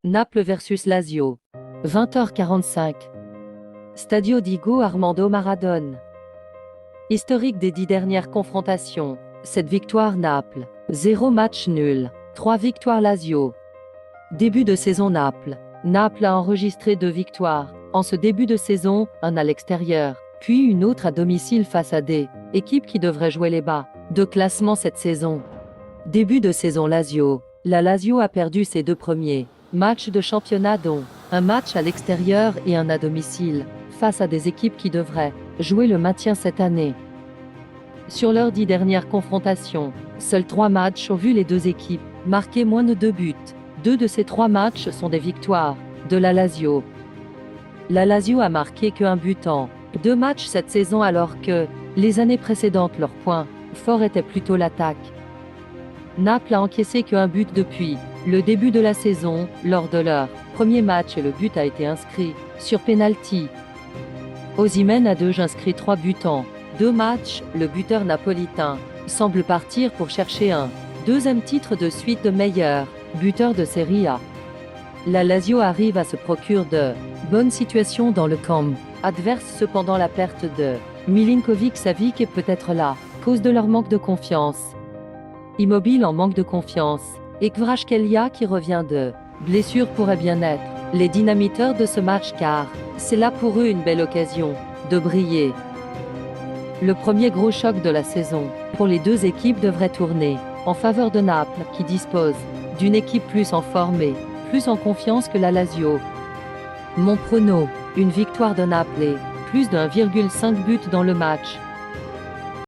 Naples versus Lazio. 20h45. Stadio Diego Armando Maradona. Historique des 10 dernières confrontations. 7 victoires Naples. 0 match nul. 3 victoires Lazio. Début de saison Naples. Naples a enregistré 2 victoires. En ce début de saison, un à l'extérieur, puis une autre à domicile face à des équipes qui devraient jouer les bas de classement cette saison. Début de saison Lazio. La Lazio a perdu ses 2 premiers matchs de championnat dont un match à l'extérieur et un à domicile, face à des équipes qui devraient jouer le maintien cette année. Sur leurs 10 dernières confrontations, seuls 3 matchs ont vu les 2 équipes marquer moins de 2 buts. 2 de ces 3 matchs sont des victoires de la Lazio. La Lazio a marqué qu'un but en 2 matchs cette saison alors que, les années précédentes, leur point fort était plutôt l'attaque. Naples a encaissé qu'un but depuis le début de la saison, lors de leur premier match et le but a été inscrit sur penalty. Osimhen a déjà inscrit 3 buts en 2 matchs, le buteur napolitain semble partir pour chercher un deuxième titre de suite de meilleur buteur de Serie A. La Lazio arrive à se procurer de bonnes situations dans le camp adverse, cependant la perte de Milinkovic-Savic est peut-être la cause de leur manque de confiance. Immobile en manque de confiance, et Kvaratskhelia qui revient de blessure pourrait bien être les dynamiteurs de ce match car c'est là pour eux une belle occasion de briller. Le premier gros choc de la saison pour les 2 équipes devrait tourner en faveur de Naples qui dispose d'une équipe plus en forme et plus en confiance que la Lazio. Mon prono, une victoire de Naples et plus d'1,5 but dans le match.